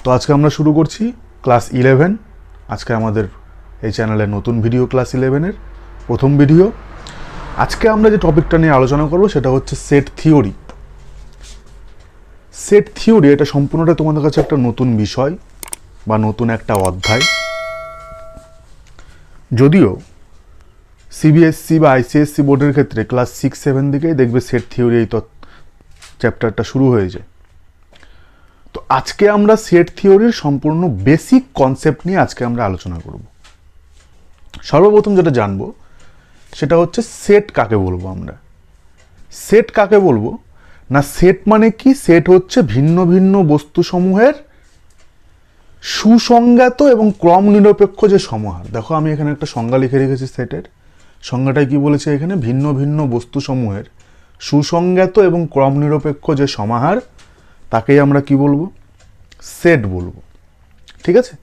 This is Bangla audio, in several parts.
তো আজকে আমরা শুরু করছি ক্লাস 11। আজকে আমাদের এই চ্যানেলে নতুন ভিডিও ক্লাস 11-এর প্রথম ভিডিও। আজকে আমরা যে টপিকটা নিয়ে আলোচনা করব সেটা হচ্ছে সেট থিওরি। সেট থিওরি এটা সম্পূর্ণটা তোমাদের কাছে একটা নতুন বিষয় বা নতুন একটা অধ্যায়। যদিও সিবিএসসি বা আইসিএসসি বোর্ডের ক্ষেত্রে ক্লাস 6-7 দিকেই দেখবে সেট থিওরি এই চ্যাপ্টারটা শুরু হয়ে যায়। তো আজকে আমরা সেট থিওরির সম্পূর্ণ বেসিক কনসেপ্ট নিয়ে আজকে আমরা আলোচনা করব। সর্বপ্রথম যেটা জানবো সেটা হচ্ছে সেট কাকে বলবো আমরা। সেট কাকে বলবো না, সেট মানে কি? সেট হচ্ছে ভিন্ন ভিন্ন বস্তুসমূহের সুসংজ্ঞাত এবং ক্রম নিরপেক্ষ যে সমাহার। দেখো আমি এখানে একটা সংজ্ঞা লিখে রেখেছি সেটের। সংজ্ঞাটাই কি বলেছে এখানে? ভিন্ন ভিন্ন বস্তুসমূহের সুসংজ্ঞাত এবং ক্রম নিরপেক্ষ যে সমাহার, তাকেই আমরা কি বলবো? সেট বলবো। ঠিক আছে?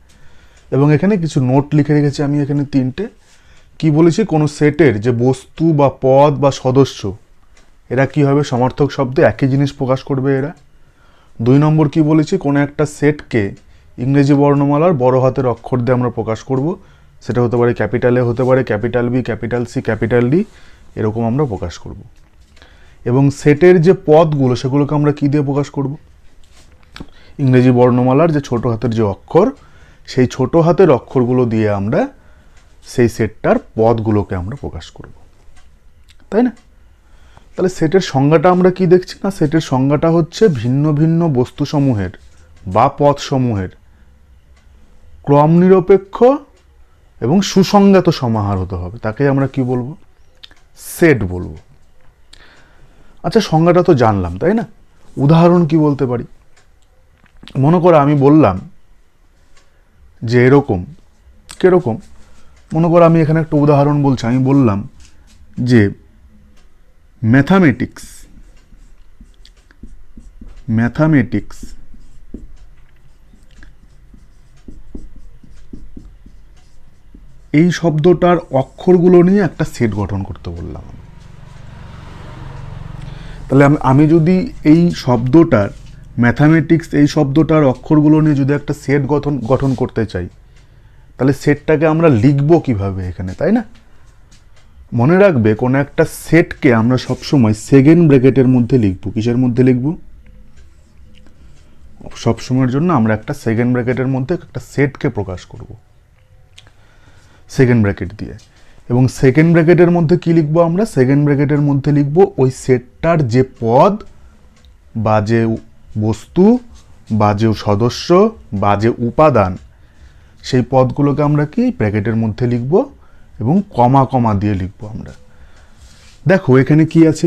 এবং এখানে কিছু নোট লিখে রেখেছি আমি এখানে 3টে। কি বলেছি? কোনো সেটের যে বস্তু বা পদ বা সদস্য, এরা কি হবে? সমার্থক শব্দে একই জিনিস প্রকাশ করবে এরা। 2 নম্বর কি বলেছি? কোনো একটা সেটকে ইংরেজি বর্ণমালার বড় হাতের অক্ষর দিয়ে আমরা প্রকাশ করব। সেটা হতে পারে ক্যাপিটাল এ, হতে পারে capital B, capital C, capital D, এরকম আমরা প্রকাশ করব। এবং সেটের যে পদগুলো সেগুলোকে আমরা কি দিয়ে প্রকাশ করব? ইংরেজি বর্ণমালার যে ছোট হাতের যে অক্ষর, সেই ছোট হাতের অক্ষরগুলো দিয়ে আমরা সেই সেটটার পদগুলোকে আমরা প্রকাশ করব। তাই না? তাহলে সেটের সংজ্ঞাটা আমরা কি দেখছি না? সেটের সংজ্ঞাটা হচ্ছে ভিন্ন ভিন্ন বস্তুসমূহের বা পদসমূহের ক্রম নিরপেক্ষ এবং সুসংজ্ঞাত সমাহার হতে হবে, তাকে আমরা কি বলবো? সেট বলবো। আচ্ছা, সংজ্ঞাটা তো জানলাম, তাই না? উদাহরণ কি বলতে পারি? মনে করো আমি বললাম যে এরকম, কিরকম? মনে করো আমি এখানে একটা উদাহরণ বলছি। আমি বললাম যে ম্যাথামেটিক্স এই শব্দটার অক্ষরগুলো নিয়ে একটা সেট গঠন করতে বললাম। তাহলে আমি যদি এই শব্দটার ম্যাথামেটিক্স এই শব্দটার অক্ষরগুলো নিয়ে যদি একটা সেট গঠন করতে চাই, তাহলে সেটটাকে আমরা লিখব কিভাবে এখানে, তাই না? মনে রাখবে, কোনো একটা সেটকে আমরা সবসময় সেকেন্ড ব্র্যাকেটের মধ্যে লিখব। কিসের মধ্যে লিখব? সবসময়ের জন্য আমরা একটা সেকেন্ড ব্র্যাকেটের মধ্যে একটা সেটকে প্রকাশ করব, সেকেন্ড ব্র্যাকেট দিয়ে। এবং সেকেন্ড ব্র্যাকেটের মধ্যে কি লিখবো আমরা? সেকেন্ড ব্র্যাকেটের মধ্যে লিখবো ওই সেটটার যে পদ বা যে বস্তু বা যে সদস্য বা যে উপাদান, সেই পদগুলোকে আমরা কি ব্র্যাকেটের মধ্যে লিখব এবং কমা কমা দিয়ে লিখবো আমরা। দেখো এখানে কি আছে?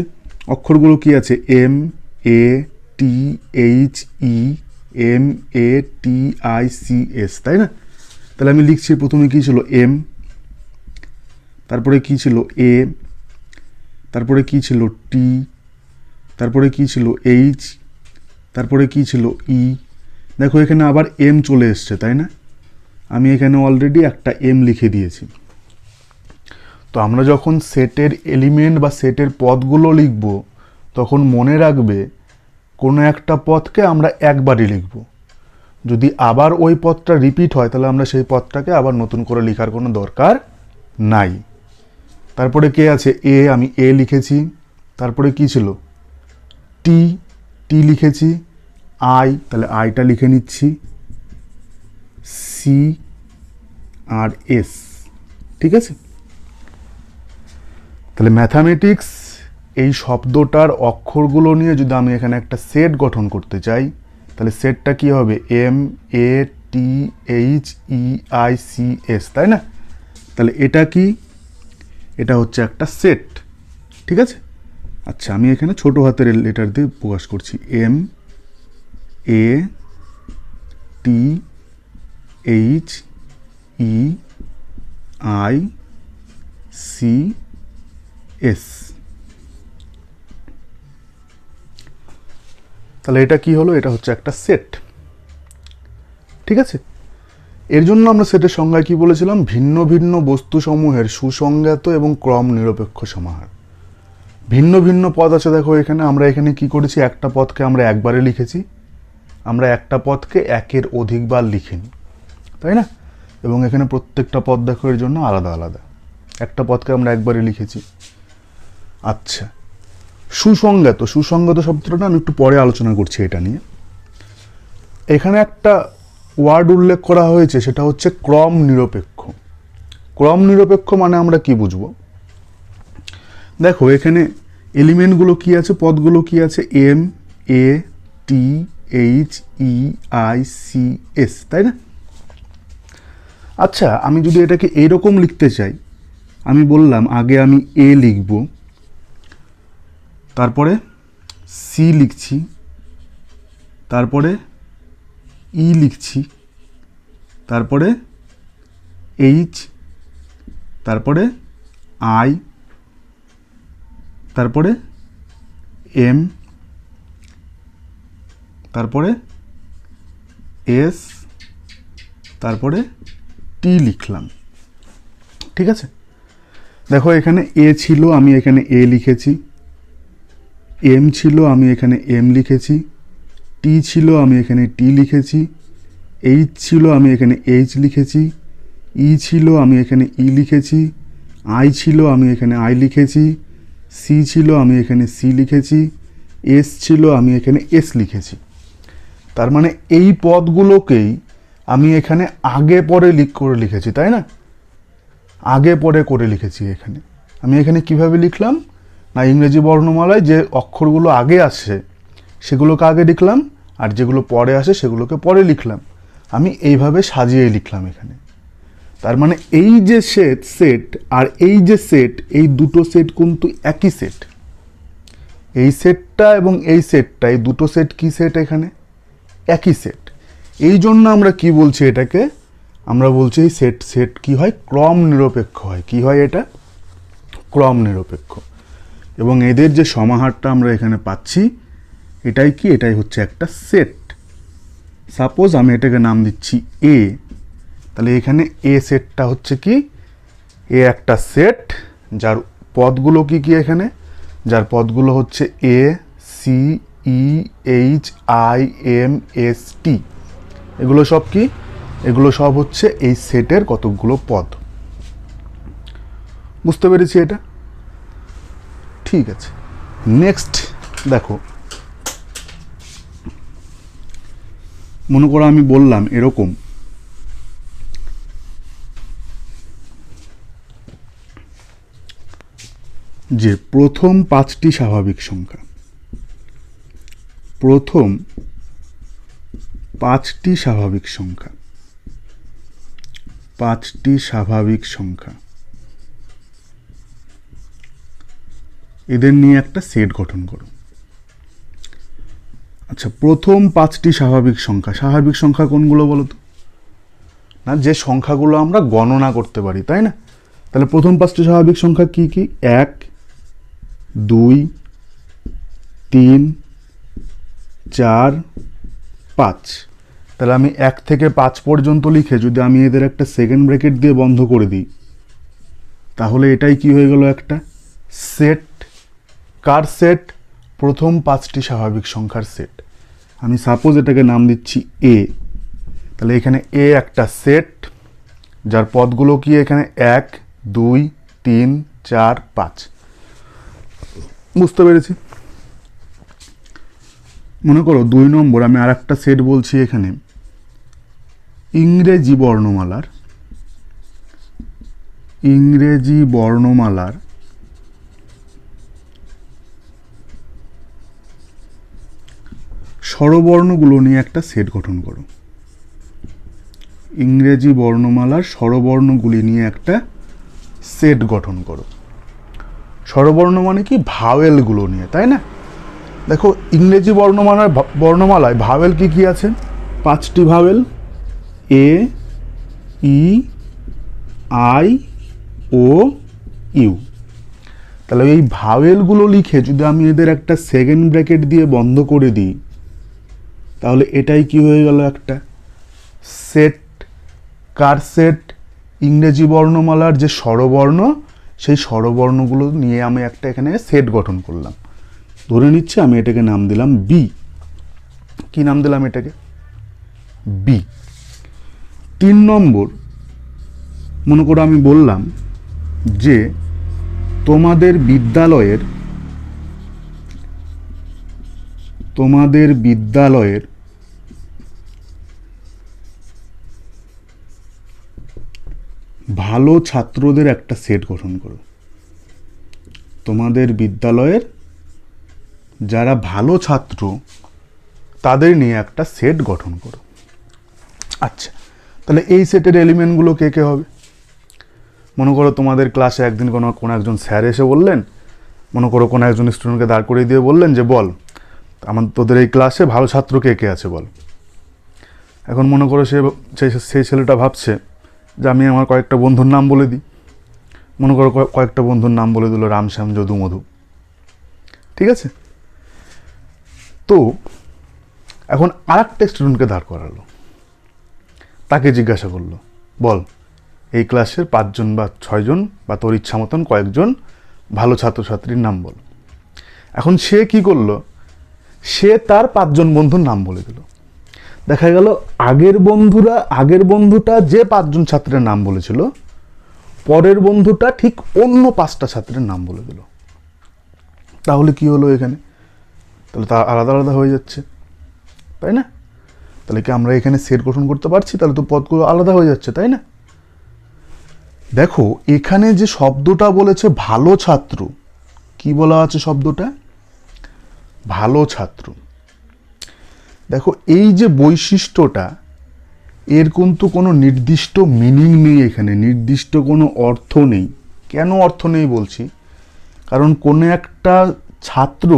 অক্ষরগুলো কি আছে? M A T H E M A T I C S, তাই না? তাহলে আমি লিখছি, প্রথমে কি ছিল? এম, তারপরে কি ছিল? এ, তারপরে কি ছিল? টি, তারপরে কি ছিল? এইচ, তারপরে কি ছিল? ই। দেখো এখানে আবার এম চলে এসছে, তাই না? আমি এখানে অলরেডি একটা এম লিখে দিয়েছি। তো আমরা যখন সেটের এলিমেন্ট বা সেটের পদগুলো লিখব, তখন মনে রাখবে কোনো একটা পদকে আমরা একবারই লিখব। যদি আবার ওই পদটা রিপিট হয়, তাহলে আমরা সেই পদটাকে আবার নতুন করে লেখার কোনো দরকার নাই। তারপরে কে আছে? এ, আমি এ লিখেছি। তারপরে কি ছিল? টি, টি লিখেছি। আই, তাহলে আইটা লিখে নিচ্ছি। সি আর এস, ঠিক আছে? তাহলে ম্যাথামেটিক্স এই শব্দটার অক্ষরগুলো নিয়ে যদি আমি এখানে একটা সেট গঠন করতে চাই, তাহলে সেটটা কি হবে? M A T H E I C S, তাই না? তাহলে এটা কি? এটা হচ্ছে একটা সেট, ঠিক আছে? আচ্ছা, আমি এখানে ছোট হাতের লেটার দিয়ে প্রকাশ করছি। M A T H E I C S. তাহলে এটা কি হলো? এটা হচ্ছে একটা সেট, ঠিক আছে? এর জন্য আমরা সেটের সংজ্ঞায় কি বলেছিলাম? ভিন্ন ভিন্ন বস্তুসমূহের সুসংজ্ঞাত এবং ক্রম নিরপেক্ষ সমাহার। ভিন্ন ভিন্ন পদ আছে। দেখো এখানে আমরা এখানে কি করেছি? একটা পদকে আমরা একবারে লিখেছি, আমরা একটা পদকে একের অধিকবার লিখিনি, তাই না? এবং এখানে প্রত্যেকটা পদ দেখো এর জন্য আলাদা আলাদা, একটা পদকে আমরা একবারে লিখেছি। আচ্ছা, সুসংজ্ঞাত, সুসংজ্ঞাত শব্দটা আমি একটু পরে আলোচনা করছি এটা নিয়ে। এখানে একটা ওয়ার্ড উল্লেখ করা হয়েছে, সেটা হচ্ছে ক্রম নিরপেক্ষ। ক্রম নিরপেক্ষ মানে আমরা কি বুঝবো? দেখো এখানে এলিমেন্টগুলো কি আছে, পদগুলো কি আছে, M, A, T, H, E, I, C, S, তাই না? আচ্ছা, আমি যদি এটাকে এইরকম লিখতে চাই, আমি বললাম আগে আমি এ লিখব, তারপরে সি লিখছি, তারপরে ই লিখছি, তারপরে এইচ, তারপরে আই, তারপরে এম, তারপরে এস, তারপরে টি লিখলাম। ঠিক আছে, দেখো এখানে এ ছিল, আমি এখানে এ লিখেছি, এম ছিল, আমি এখানে এম লিখেছি, টি ছিল, আমি এখানে টি লিখেছি, এইচ ছিল, আমি এখানে এইচ লিখেছি, ই ছিল, আমি এখানে ই লিখেছি, আই ছিল, আমি এখানে আই লিখেছি, সি ছিল, আমি এখানে সি লিখেছি, এস ছিল, আমি এখানে এস লিখেছি। তার মানে এই পদগুলোকেই আমি এখানে আগে পরে করে লিখেছি, তাই না? আগে পরে করে লিখেছি। এখানে আমি এখানে কিভাবে লিখলাম না, ইংরেজি বর্ণমালায় যে অক্ষরগুলো আগে আসে সেগুলোকে আগে লিখলাম, আর যেগুলো পরে আসে সেগুলোকে পরে লিখলাম। আমি এইভাবে সাজিয়ে লিখলাম এখানে। তার মানে এই যে সেট আর এই যে সেট, এই দুটো সেট কিন্তু একই সেট। এই সেটটা এবং এই সেটটা, এই দুটো সেট কি সেট? এখানে একই সেট। এই জন্য আমরা কি বলছি এটাকে? আমরা বলছি এই সেট কি হয়? ক্রম নিরপেক্ষ হয়। কি হয় এটা? ক্রম নিরপেক্ষ। এবং এদের যে সমাহারটা আমরা এখানে পাচ্ছি, এটাই কি? এটাই হচ্ছে একটা সেট। সাপোজ আমি এটাকে নাম দিচ্ছি এ, তাহলে এখানে এ সেটটা হচ্ছে কি? এ একটা সেট যার পদগুলো কি কি এখানে? যার পদগুলো হচ্ছে A, C, E, H, I, M, S, T. এগুলো সব কি? এগুলো সব হচ্ছে এই সেটের কতগুলো পদ। বুঝতে পেরেছি এটা? ঠিক আছে, নেক্সট দেখো, মনে করো আমি বললাম এরকম যে প্রথম 5টি স্বাভাবিক সংখ্যা, প্রথম 5টি স্বাভাবিক সংখ্যা, 5টি স্বাভাবিক সংখ্যা, এদের নিয়ে একটা সেট গঠন করো। আচ্ছা, প্রথম 5টি স্বাভাবিক সংখ্যা, স্বাভাবিক সংখ্যা কোনগুলো বলো তো? না, যে সংখ্যাগুলো আমরা গণনা করতে পারি, তাই না? তাহলে প্রথম 5টি স্বাভাবিক সংখ্যা কি কি? 1, 2, 3, 4, 5। তাহলে আমি 1 থেকে 5 পর্যন্ত লিখে যদি আমি এদের একটা সেকেন্ড ব্র্যাকেট দিয়ে বন্ধ করে দিই, তাহলে এটাই কি হয়ে গেল? একটা সেট। কার সেট? প্রথম 5টি স্বাভাবিক সংখ্যার সেট। আমি সাপোজ এটাকে নাম দিচ্ছি এ, তাহলে এখানে এ একটা সেট যার পদগুলো কি? এখানে 1, 2, 3, 4, 5। বুঝতে পেরেছি? মনে করো 2 নম্বর আমি আর একটা সেট বলছি এখানে, ইংরেজি বর্ণমালার, ইংরেজি বর্ণমালার স্বরবর্ণগুলো নিয়ে একটা সেট গঠন করো। ইংরেজি বর্ণমালার স্বরবর্ণগুলি নিয়ে একটা সেট গঠন করো। স্বরবর্ণ মানে কি? ভাওয়েলগুলো নিয়ে, তাই না? দেখো ইংরেজি বর্ণমালায় ভাওয়েল কি কি আছে? 5টি vowel, A, E, I, O, U. তাহলে এই ভাওয়েলগুলো লিখে যদি আমি এদের একটা সেকেন্ড ব্র্যাকেট দিয়ে বন্ধ করে দিই, তাহলে এটাই কি হয়ে গেল? একটা সেট। কার সেট? ইংরেজি বর্ণমালার যে স্বরবর্ণ, সেই স্বরবর্ণগুলো নিয়ে আমি একটা এখানে সেট গঠন করলাম। ধরে নিচ্ছি আমি এটাকে নাম দিলাম বি। কি নাম দিলাম এটাকে? বি। 3 নম্বর, মনে করো আমি বললাম যে তোমাদের বিদ্যালয়ের ভালো ছাত্রদের একটা সেট গঠন করো। তোমাদের বিদ্যালয়ের যারা ভালো ছাত্র তাদের নিয়ে একটা সেট গঠন করো। আচ্ছা, তাহলে এই সেটের এলিমেন্টগুলো কে কে হবে? মনে করো তোমাদের ক্লাসে একদিন কোনো একজন স্যার এসে বললেন, মনে করো কোনো একজন স্টুডেন্টকে দাঁড় করিয়ে দিয়ে বললেন যে বল তোদের এই ক্লাসে ভালো ছাত্র কে কে আছে বল। এখন মনে করো সেই ছেলেটা ভাবছে যে আমি আমার কয়েকটা বন্ধুর নাম বলে দিই। মনে করো কয়েকটা বন্ধুর নাম বলে দিল, রাম, শ্যাম, যদু, মধু। ঠিক আছে? তো এখন আরেকটা স্টুডেন্টকে দাঁড় করালো, তাকে জিজ্ঞাসা করলো বল এই ক্লাসের 5 জন বা 6 জন বা তোর ইচ্ছা মতন কয়েকজন ভালো ছাত্রছাত্রীর নাম বল। এখন সে কি করলো? সে তার 5 জন বন্ধুর নাম বলে দিল। দেখা গেল আগের বন্ধুটা যে 5 জন ছাত্রের নাম বলেছিল, পরের বন্ধুটা ঠিক অন্য 5টা ছাত্রের নাম বলে দিল। তাহলে কি হলো এখানে? তাহলে তা আলাদা আলাদা হয়ে যাচ্ছে, তাই না? তাহলে কি আমরা এখানে সেট গঠন করতে পারছি? তাহলে তো পদগুলো আলাদা হয়ে যাচ্ছে, তাই না? দেখো এখানে যে শব্দটা বলেছে ভালো ছাত্র, কি বলা আছে শব্দটা? ভালো ছাত্র। দেখো এই যে বৈশিষ্ট্যটা, এর কিন্তু কোনো নির্দিষ্ট মিনিং নেই, এখানে নির্দিষ্ট কোনো অর্থ নেই। কেন অর্থ নেই বলছি? কারণ কোনো একটা ছাত্র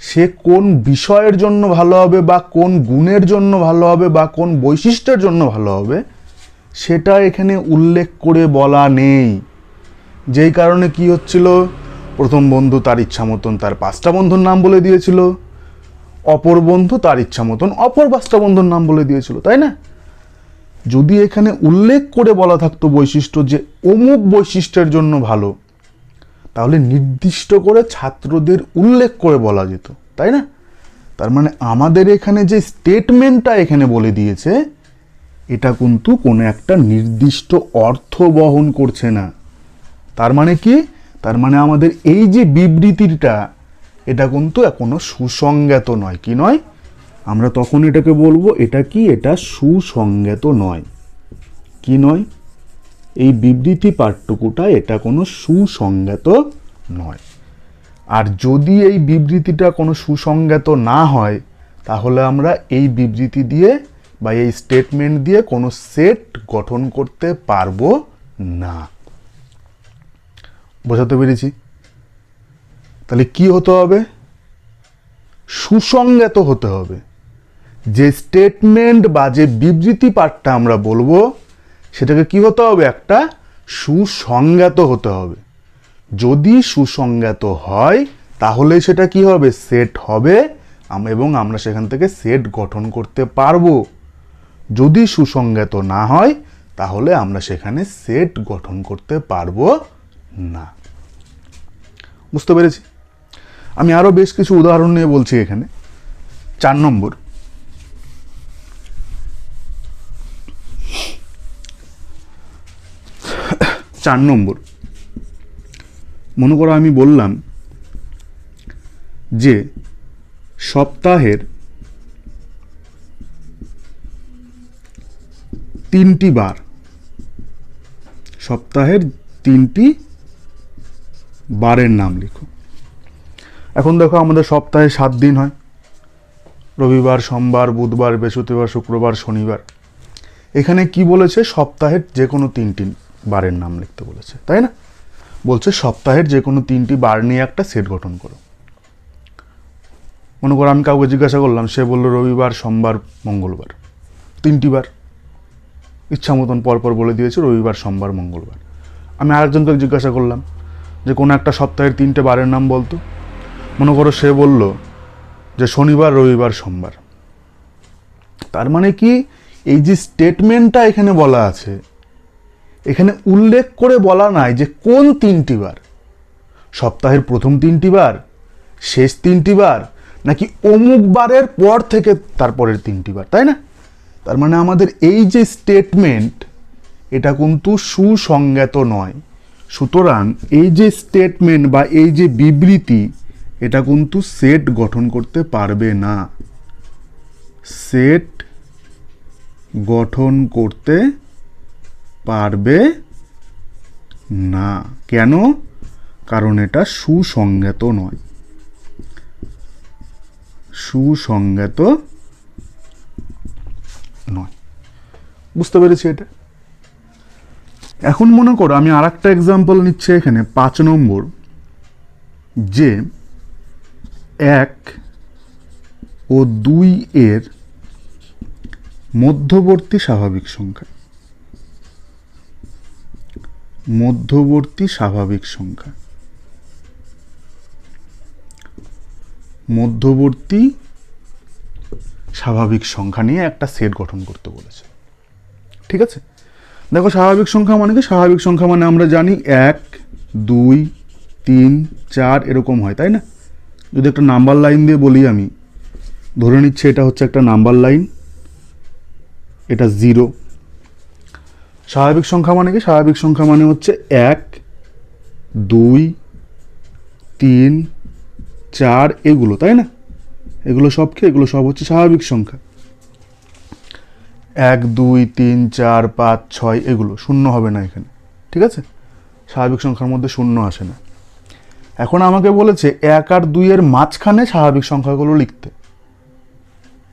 সে কোন বিষয়ের জন্য ভালো হবে বা কোন গুণের জন্য ভালো হবে বা কোন বৈশিষ্ট্যের জন্য ভালো হবে, সেটা এখানে উল্লেখ করে বলা নেই। যেই কারণে কি হচ্ছিল, প্রথম বন্ধু তার ইচ্ছা মতন তার 5টা বন্ধুর নাম বলে দিয়েছিল, অপর বন্ধু তার ইচ্ছা মতন অপর 5টা বন্ধুর নাম বলে দিয়েছিল, তাই না? যদি এখানে উল্লেখ করে বলা থাকতো বৈশিষ্ট্য যে অমুক বৈশিষ্ট্যের জন্য ভালো, তাহলে নির্দিষ্ট করে ছাত্রদের উল্লেখ করে বলা যেত, তাই না? তার মানে আমাদের এখানে যে স্টেটমেন্টটা এখানে বলে দিয়েছে, এটা কিন্তু কোনো একটা নির্দিষ্ট অর্থ বহন করছে না। তার মানে কি? তার মানে আমাদের এই যে বিবৃতিটা, এটা কিন্তু কোনো সুসংজ্ঞাত নয়। কি নয়? আমরা তখন এটাকে বলবো এটা কি? এটা সুসংজ্ঞাত নয়। কি নয়? এই বিবৃতি পাঠটুকুটা এটা কোনো সুসংজ্ঞাত নয়। আর যদি এই বিবৃতিটা কোনো সুসংজ্ঞাত না হয়, তাহলে আমরা এই বিবৃতি দিয়ে বা এই স্টেটমেন্ট দিয়ে কোনো সেট গঠন করতে পারবো না। বোঝাতে পেরেছি? তাহলে কি হতে হবে? সুসংজ্ঞাত হতে হবে। যে স্টেটমেন্ট বা যে বিবৃতি পাঠটা আমরা বলবো, সেটাকে কি হতে হবে? একটা সুসংজ্ঞাত হতে হবে। যদি সুসংজ্ঞাত হয়, তাহলে সেটা কি হবে? সেট হবে, এবং আমরা সেখান থেকে সেট গঠন করতে পারবো। যদি সুসংজ্ঞাত না হয়, তাহলে আমরা সেখানে সেট গঠন করতে পারবো না। বুঝতে পেরেছি? আমি আরো বেশ কিছু উদাহরণ নিয়ে বলছি এখানে। 4 নম্বর, মনে করো আমি বললাম যে সপ্তাহের 3টি বার, সপ্তাহের 3টি বারের নাম লিখো। এখন দেখো আমাদের সপ্তাহে 7 দিন হয়, রবিবার, সোমবার, বুধবার, বৃহস্পতিবার, শুক্রবার, শনিবার। এখানে কি বলেছে? সপ্তাহের যে কোনো 3টি বারের নাম লিখতে বলেছে, তাই না? বলছে সপ্তাহের যে কোনো 3টি বার নিয়ে একটা সেট গঠন করো। মনে করো আমি কাউকে জিজ্ঞাসা করলাম, সে বললো রবিবার, সোমবার, মঙ্গলবার, 3টি বার। ইচ্ছা মতন পরপর বলে দিয়েছে রবিবার, সোমবার, মঙ্গলবার। আমি আরেকজনকে জিজ্ঞাসা করলাম যে কোনো একটা সপ্তাহের 3টে বারের নাম বলতো। মনে করো সে বলল যে শনিবার, রবিবার, সোমবার। তার মানে কি? এই যে স্টেটমেন্টটা এখানে বলা আছে, এখানে উল্লেখ করে বলা নাই যে কোন 3টি বার, সপ্তাহের প্রথম 3টি বার, শেষ 3টি বার, নাকি অমুক বারের পর থেকে তারপরের 3টি বার, তাই না? তার মানে আমাদের এই যে স্টেটমেন্ট এটা কিন্তু সুসংজ্ঞাত নয়। সুতরাং এই যে স্টেটমেন্ট বা এই যে বিবৃতি এটা কিন্তু সেট গঠন করতে পারবে না, সেট গঠন করতে পারবে না। কেন? কারণ এটা সুসংজ্ঞাত নয়, সুসংজ্ঞাত নয়। বুঝতে পেরেছি এটা? এখন মনে করো আমি আর একটা এক্সাম্পল নিচ্ছি এখানে 5 নম্বর, যে 1 ও 2 এর মধ্যবর্তী স্বাভাবিক সংখ্যা, মধ্যবর্তী স্বাভাবিক সংখ্যা, মধ্যবর্তী স্বাভাবিক সংখ্যা নিয়ে একটা সেট গঠন করতে বলেছে। ঠিক আছে, দেখো স্বাভাবিক সংখ্যা মানে কি? স্বাভাবিক সংখ্যা মানে আমরা জানি 1 2 3 4 এরকম হয়, তাই না? যদি একটা নাম্বার লাইন দিয়ে বলি, আমি ধরে নিচ্ছি এটা হচ্ছে একটা নাম্বার লাইন, এটা 0। স্বাভাবিক সংখ্যা মানে কি? স্বাভাবিক সংখ্যা মানে হচ্ছে 1 2 3 4 এগুলো, তাই না? এগুলো সব কি? এগুলো সব হচ্ছে স্বাভাবিক সংখ্যা। 1 2 3 4 5 6 এগুলো শূন্য হবে না এখানে, ঠিক আছে? স্বাভাবিক সংখ্যার মধ্যে শূন্য আসে না। এখন আমাকে বলেছে 1 আর 2 এর মাঝখানে স্বাভাবিক সংখ্যাগুলো লিখতে,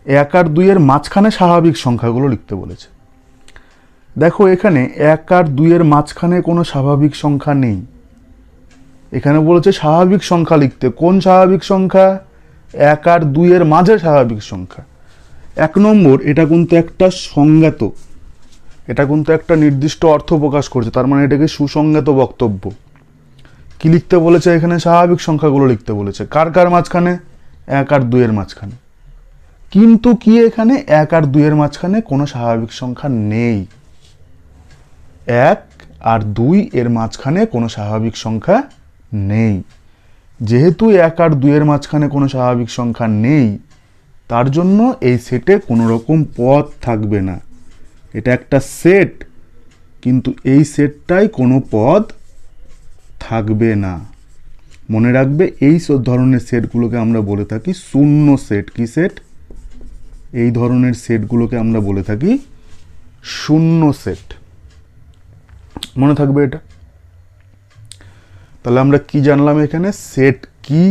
1 আর 2 এর মাঝখানে স্বাভাবিক সংখ্যাগুলো লিখতে বলেছে। দেখো এখানে 1 আর 2 এর মাঝখানে কোনো স্বাভাবিক সংখ্যা নেই। এখানে বলেছে স্বাভাবিক সংখ্যা লিখতে। কোন স্বাভাবিক সংখ্যা? 1 আর 2 এর মাঝে স্বাভাবিক সংখ্যা। 1 নম্বর, এটা কিন্তু একটা সংজ্ঞাত, এটা কিন্তু একটা নির্দিষ্ট অর্থ প্রকাশ করছে, তার মানে এটাকে সুসংজ্ঞাত বক্তব্য। কি লিখতে বলেছে এখানে? স্বাভাবিক সংখ্যাগুলো লিখতে বলেছে। কার কার মাঝখানে? 1 আর 2 এর মাঝখানে। কিন্তু কি এখানে 1 আর 2 এর মাঝখানে কোনো স্বাভাবিক সংখ্যা নেই। 1 আর 2 এর মাঝখানে কোনো স্বাভাবিক সংখ্যা নেই। যেহেতু 1 আর 2 এর মাঝখানে কোনো স্বাভাবিক সংখ্যা নেই, তার জন্য এই সেটে কোনো রকম পদ থাকবে না। এটা একটা সেট, কিন্তু এই সেটটাই কোনো পদ থাকবে না। মনে রাখবে, এই ধরনের সেটগুলোকে আমরা বলে থাকি শূন্য সেট। কি সেট? এই ধরনের সেটগুলোকে আমরা বলে থাকি শূন্য সেট। মনে থাকবে এটা। তাহলে আমরা কি জানলাম এখানে? সেট কি,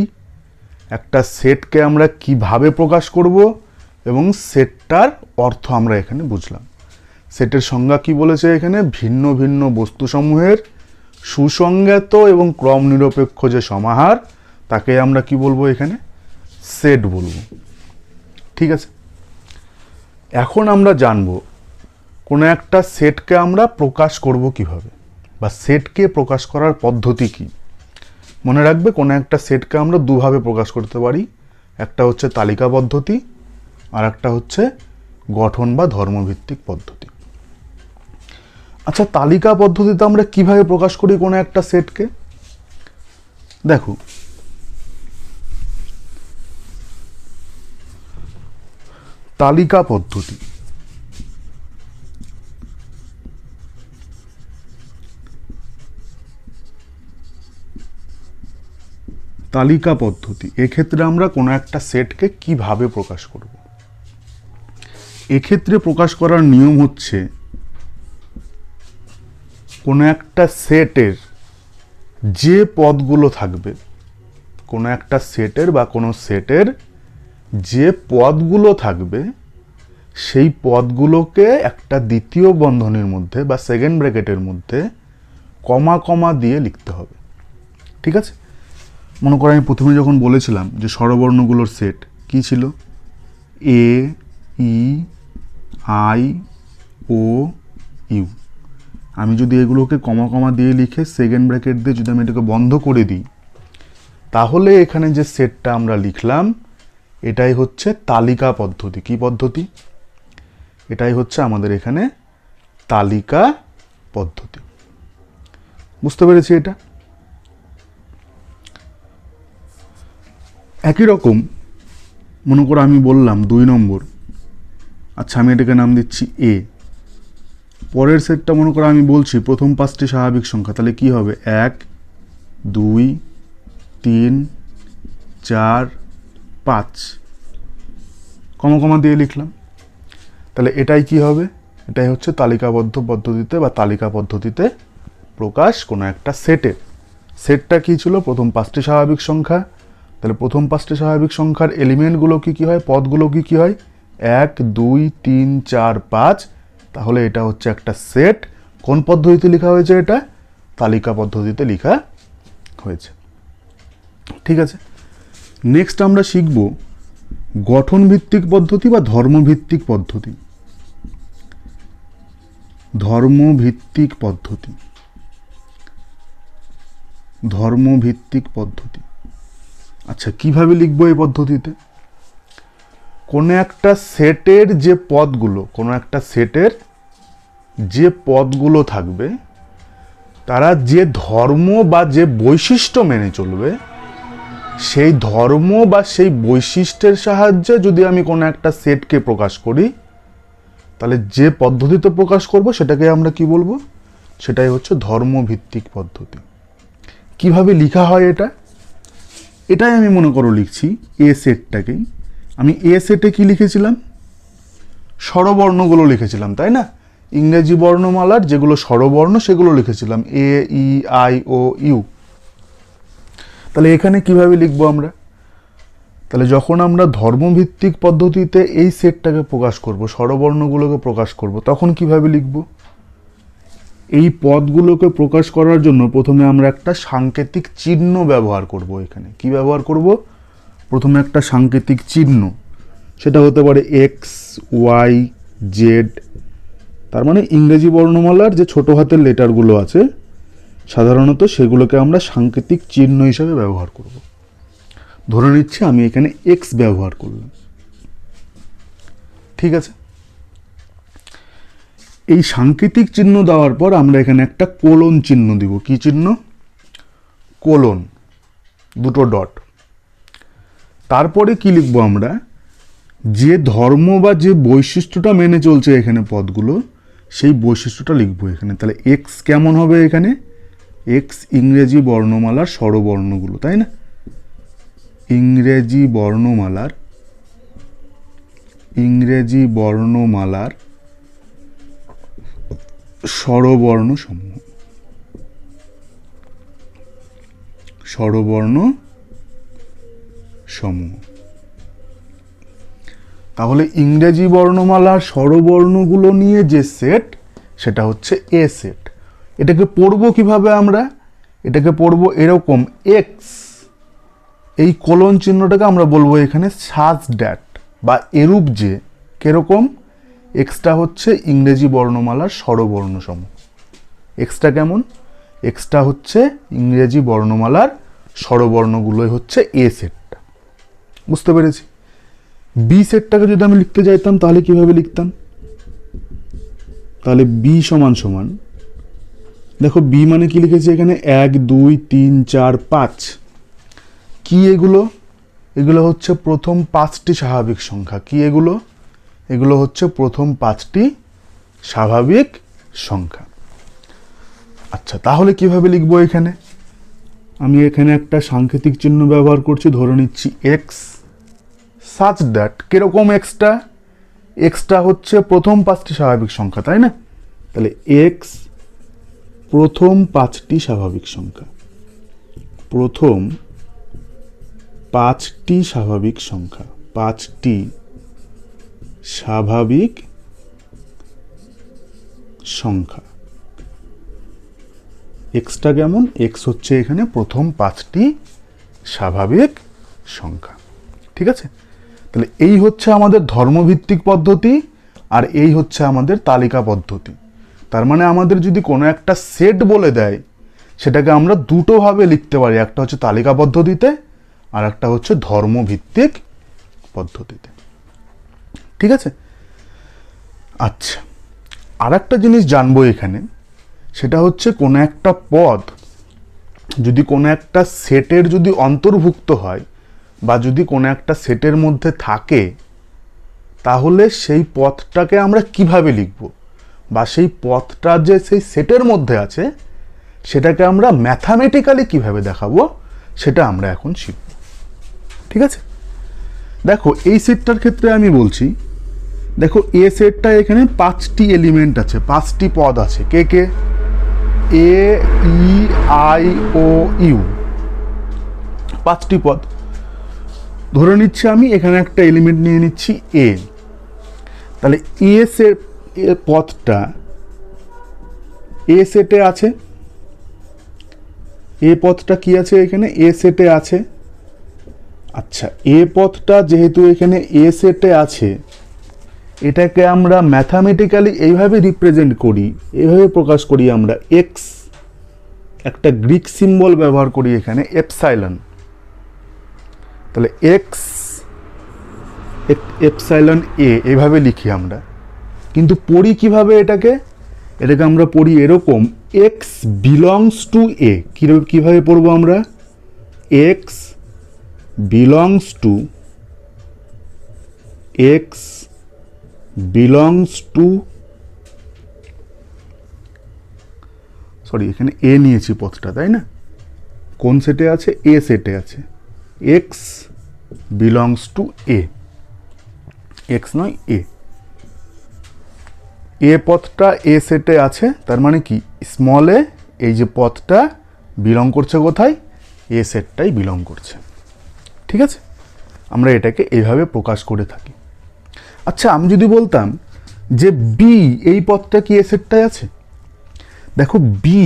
একটা সেটকে আমরা কিভাবে প্রকাশ করব, এবং সেটটার অর্থ আমরা এখানে বুঝলাম। সেটের সংজ্ঞা কি বলেছে এখানে? ভিন্ন ভিন্ন বস্তুসমূহের সুসংজ্ঞাত এবং ক্রম নিরপেক্ষ যে সমাহার, তাকে আমরা কি বলবো এখানে? সেট বলবো। ঠিক আছে, এখন আমরা জানব কোনো একটা সেটকে আমরা প্রকাশ করব কিভাবে, বা সেটকে প্রকাশ করার পদ্ধতি কি। মনে রাখবে, কোনো একটা সেটকে আমরা দুভাবে প্রকাশ করতে পারি। একটা হচ্ছে তালিকা পদ্ধতি, আর একটা হচ্ছে গঠন বা ধর্মভিত্তিক পদ্ধতি। আচ্ছা, তালিকা পদ্ধতিতে আমরা কিভাবে প্রকাশ করি কোনো একটা সেটকে? দেখো, তালিকা পদ্ধতি, তালিকা পদ্ধতি এক্ষেত্রে আমরা কোনো একটা সেটকে কিভাবে প্রকাশ করব? এক্ষেত্রে প্রকাশ করার নিয়ম হচ্ছে, কোনো একটা সেটের যে পদগুলো থাকবে, কোনো একটা সেটের বা কোনো সেটের যে পদগুলো থাকবে, সেই পদগুলোকে একটা দ্বিতীয় বন্ধনীর মধ্যে বা সেকেন্ড ব্র্যাকেটের মধ্যে কমা কমা দিয়ে লিখতে হবে। ঠিক আছে, মনে করো আমি প্রথমে যখন বলেছিলাম যে স্বরবর্ণগুলোর সেট কি ছিল? এ, ই, আই, ও, ইউ। আমি যদি এগুলোকে কমা কমা দিয়ে লিখে সেকেন্ড ব্র্যাকেট দিয়ে যদি আমি এটাকে বন্ধ করে দিই, তাহলে এখানে যে সেটটা আমরা লিখলাম এটাই হচ্ছে তালিকা পদ্ধতি। কি পদ্ধতি? এটাই হচ্ছে আমাদের এখানে তালিকা পদ্ধতি। বুঝতে পেরেছি এটা? একই রকম মনে করো আমি বললাম 2 নম্বর, আচ্ছা আমি এটাকে নাম দিচ্ছি এ। পরের সেটটা মনে করো আমি বলছি প্রথম 5টি স্বাভাবিক সংখ্যা, তাহলে কি হবে 1 2 3 4 5, কমা কমা দিয়ে লিখলাম। তাহলে এটাই কি হবে, এটাই হচ্ছে তালিকাবদ্ধ পদ্ধতিতে বা তালিকা পদ্ধতিতে প্রকাশ কোনো একটা সেটের। সেটটা কি ছিল, প্রথম 5টি স্বাভাবিক সংখ্যা। তাহলে প্রথম 5টি স্বাভাবিক সংখ্যার এলিমেন্টগুলো কি কি হয়, পদগুলো কি কি হয়, 1 2 3 4 5। তাহলে এটা হচ্ছে একটা সেট। কোন পদ্ধতিতে লেখা হয়েছে, এটা তালিকা পদ্ধতিতে লেখা হয়েছে। ঠিক আছে, নেক্সট আমরা শিখব গঠন ভিত্তিক পদ্ধতি বা ধর্মভিত্তিক পদ্ধতি। ধর্মভিত্তিক পদ্ধতি, ধর্মভিত্তিক পদ্ধতি। আচ্ছা কিভাবে লিখবো এই পদ্ধতিতে, কোনো একটা সেটের যে পদগুলো, কোনো একটা সেটের যে পদগুলো থাকবে তারা যে ধর্ম বা যে বৈশিষ্ট্য মেনে চলবে, সেই ধর্ম বা সেই বৈশিষ্ট্যের সাহায্যে যদি আমি কোনো একটা সেটকে প্রকাশ করি, তাহলে যে পদ্ধতিতে প্রকাশ করব সেটাকে আমরা কি বলবো, সেটাই হচ্ছে ধর্মভিত্তিক পদ্ধতি। কিভাবে লেখা হয় এটা, এটাই আমি মনে করো লিখছি এ সেটটাকেই। আমি এ সেটে কি লিখেছিলাম, স্বরবর্ণগুলো লিখেছিলাম, তাই না? ইংরেজি বর্ণমালার যেগুলো স্বরবর্ণ সেগুলো লিখেছিলাম, এ ই আই ও ইউ। তাহলে এখানে কিভাবে লিখবো আমরা, তাহলে যখন আমরা ধর্মভিত্তিক পদ্ধতিতে এই সেটটাকে প্রকাশ করব, স্বরবর্ণগুলোকে প্রকাশ করব, তখন কিভাবে লিখব, এই পদগুলোকে প্রকাশ করার জন্য প্রথমে আমরা একটা সাংকেতিক চিহ্ন ব্যবহার করব। এখানে কি ব্যবহার করব, প্রথমে একটা সাংকেতিক চিহ্ন, সেটা হতে পারে এক্স ওয়াই জেড। তার মানে ইংরেজি বর্ণমালার যে ছোট হাতের লেটারগুলো আছে সাধারণত সেগুলোকে আমরা সাংকেতিক চিহ্ন হিসাবে ব্যবহার করব। ধরে নিচ্ছি আমি এখানে এক্স ব্যবহার করলাম। ঠিক আছে, এই সাংকেতিক চিহ্ন দেওয়ার পর আমরা এখানে একটা কোলন চিহ্ন দিব। কি চিহ্ন, কোলন, দুটো ডট। তারপরে কি লিখবো আমরা, যে ধর্ম বা যে বৈশিষ্ট্যটা মেনে চলছে এখানে পদগুলো, সেই বৈশিষ্ট্যটা লিখবো এখানে। তাহলে এক্স কেমন হবে, এখানে এক্স ইংরেজি বর্ণমালার স্বরবর্ণগুলো, তাই না? ইংরেজি বর্ণমালার স্বরবর্ণ সমূহ, তাহলে ইংরেজি বর্ণমালার স্বরবর্ণগুলো নিয়ে যে সেট, সেটা হচ্ছে এ সেট। এটাকে পড়বো কিভাবে আমরা, এটাকে পড়বো এরকম, এক্স, এই কোলন চিহ্নটাকে আমরা বলবো এখানে সাজ ড্যাট বা এরূপ যে। কিরকম, এক্সটা হচ্ছে ইংরেজি বর্ণমালার স্বরবর্ণ সমূহ। এক্সটা কেমন, এক্সটা হচ্ছে ইংরেজি বর্ণমালার স্বরবর্ণগুলোই হচ্ছে এ সেটটা। বুঝতে পেরেছি। বি সেটটাকে যদি আমি লিখতে চাইতাম তাহলে কিভাবে লিখতাম, তাহলে বি সমান সমান, দেখো বি মানে কি লিখেছি এখানে 1 2 3 4 5। কি এগুলো, এগুলো হচ্ছে প্রথম 5টি স্বাভাবিক সংখ্যা। কি এগুলো, এগুলো হচ্ছে প্রথম 5টি স্বাভাবিক সংখ্যা। আচ্ছা তাহলে কিভাবে লিখবো, এখানে আমি এখানে একটা সাংকেতিক চিহ্ন ব্যবহার করছি, ধরে নিচ্ছি এক্স সাচ দ্যাট। কিরকম এক্সটা, এক্সটা হচ্ছে প্রথম 5টি স্বাভাবিক সংখ্যা, তাই না? তাহলে এক্স প্রথম 5টি স্বাভাবিক সংখ্যা, প্রথম 5টি স্বাভাবিক সংখ্যা, 5টি স্বাভাবিক সংখ্যা। এক্সটা কেমন, এক্স হচ্ছে এখানে প্রথম 5টি স্বাভাবিক সংখ্যা। ঠিক আছে, তাহলে এই হচ্ছে আমাদের ধর্মভিত্তিক পদ্ধতি আর এই হচ্ছে আমাদের তালিকা পদ্ধতি। তার মানে আমাদের যদি কোনো একটা সেট বলে দেয়, সেটাকে আমরা দুটোভাবে লিখতে পারি, একটা হচ্ছে তালিকা পদ্ধতিতে আর একটা হচ্ছে ধর্মভিত্তিক পদ্ধতিতে। ঠিক আছে, আচ্ছা আর একটা জিনিস জানবো এখানে, সেটা হচ্ছে কোনো একটা পদ যদি কোনো একটা সেটের যদি অন্তর্ভুক্ত হয়, বা যদি কোনো একটা সেটের মধ্যে থাকে, তাহলে সেই পথটাকে আমরা কিভাবে লিখব, বা সেই পথটা যে সেই সেটের মধ্যে আছে সেটাকে আমরা ম্যাথামেটিক্যালি কিভাবে দেখাবো সেটা আমরা এখন শিখব। ঠিক আছে, দেখো এই সেটটার ক্ষেত্রে আমি বলছি, দেখো এ সেটটা এখানে 5টি এলিমেন্ট আছে, 5টি পদ আছে। কে কে? এ, ই, আই, ও, ইউ, 5টি পদ। ধরে নিচ্ছি আমি এখানে একটা এলিমেন্ট নিয়ে নিচ্ছি এ। তাহলে এ সেট পদটা এ সেটে আছে। এ পদটা কি আছে এখানে? এ সেটে আছে। আচ্ছা, এ পদটা যেহেতু এখানে এ সেটে আছে, এটাকে আমরা ম্যাথামেটিক্যালি এইভাবে রিপ্রেজেন্ট করি, এইভাবে প্রকাশ করি আমরা, এক্স, একটা গ্রিক সিম্বল ব্যবহার করি এখানে, এপসাইলন। তাহলে এক্স এপসাইলন এ এইভাবে লিখি আমরা। কিন্তু পড়ি কিভাবে এটাকে? এটাকে আমরা পড়ি এরকম, এক্স বিলংস টু এ। কিভাবে পড়বো আমরা? X belongs to, x belongs to, sorry এখানে এ নিয়েছি পথটা, তাই না? কোন সেটে আছে? এ সেটে আছে। X belongs to A, x নয় এ। এ পথটা এ সেটে আছে, তার মানে কি স্মল এ, এই যে পথটা বিলং করছে কোথায়? এ সেটটাই বিলং করছে। ঠিক আছে, আমরা এটাকে এইভাবে প্রকাশ করে থাকি। আচ্ছা, আমি যদি বলতাম যে বি এই পথটা কি এ সেটটায় আছে? দেখো বি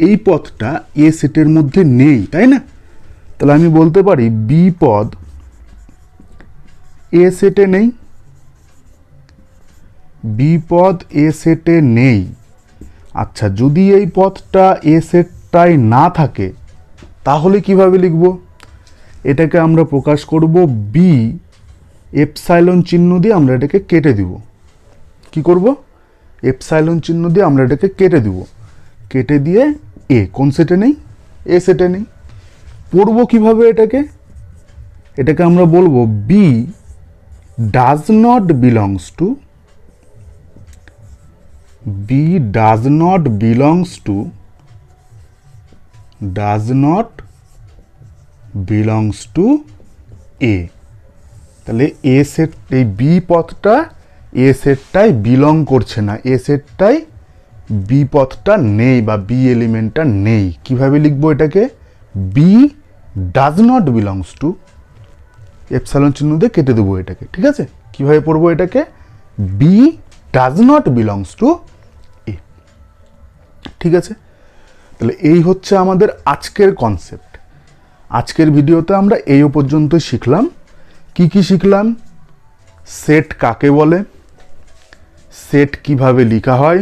এই পথটা এ সেটের মধ্যে নেই, তাই না? তাহলে আমি বলতে পারি বি পদ এ সেটে নেই, বি পদ এ সেটে নেই। আচ্ছা, যদি এই পথটা এ সেটটায় না থাকে তাহলে কিভাবে লিখব? এটাকে আমরা প্রকাশ করব বি এপসাইলন চিহ্ন দিয়ে আমরা এটাকে কেটে দিব। কি করব? এপসাইলন চিহ্ন দিয়ে আমরা এটাকে কেটে দিব। কেটে দিয়ে এ কোন সেটে নেই? এ সেটে নেই। পড়ব কিভাবে এটাকে? এটাকে আমরা বলবো B does not belongs to, B does not belongs to, does not belongs to A. তাহলে এ সেট, এই বি পথটা এ সেটটাই বিলং করছে না, এ সেটটাই বি পথটা নেই বা বি এলিমেন্টটা নেই। কিভাবে লিখবো এটাকে? B does not belongs to, epsilon চিহ্ন দিয়ে কেটে দেবো এটাকে। ঠিক আছে, কিভাবে পড়বো এটাকে? B does not belongs to A. ঠিক আছে, তাহলে এই হচ্ছে আমাদের আজকের কনসেপ্ট। আজকের ভিডিওতে আমরা এই পর্যন্ত শিখলাম। কি কি শিখলাম? সেট কাকে বলে, সেট কিভাবে লেখা হয়,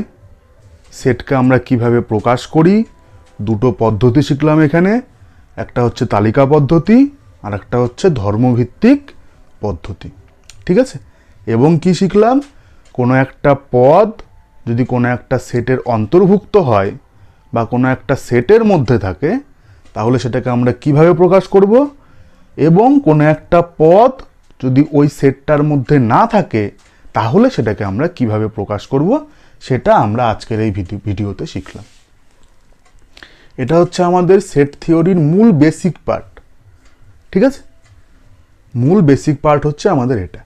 সেটকে আমরা কিভাবে প্রকাশ করি, দুটো পদ্ধতি শিখলাম এখানে। একটা হচ্ছে তালিকা পদ্ধতি আর একটা হচ্ছে ধর্মভিত্তিক পদ্ধতি। ঠিক আছে, এবং কি শিখলাম? কোনো একটা পদ যদি কোনো একটা সেটের অন্তর্ভুক্ত হয় বা কোনো একটা সেটের মধ্যে থাকে তাহলে সেটাকে আমরা কিভাবে প্রকাশ করব, এবং কোনো একটা পদ যদি ওই সেটটার মধ্যে না থাকে তাহলে সেটাকে আমরা কিভাবে প্রকাশ করব সেটা আমরা আজকের এই ভিডিওতে শিখলাম। এটা হচ্ছে আমাদের সেট থিওরির মূল বেসিক পার্ট। ঠিক আছে, মূল বেসিক পার্ট হচ্ছে আমাদের এটা।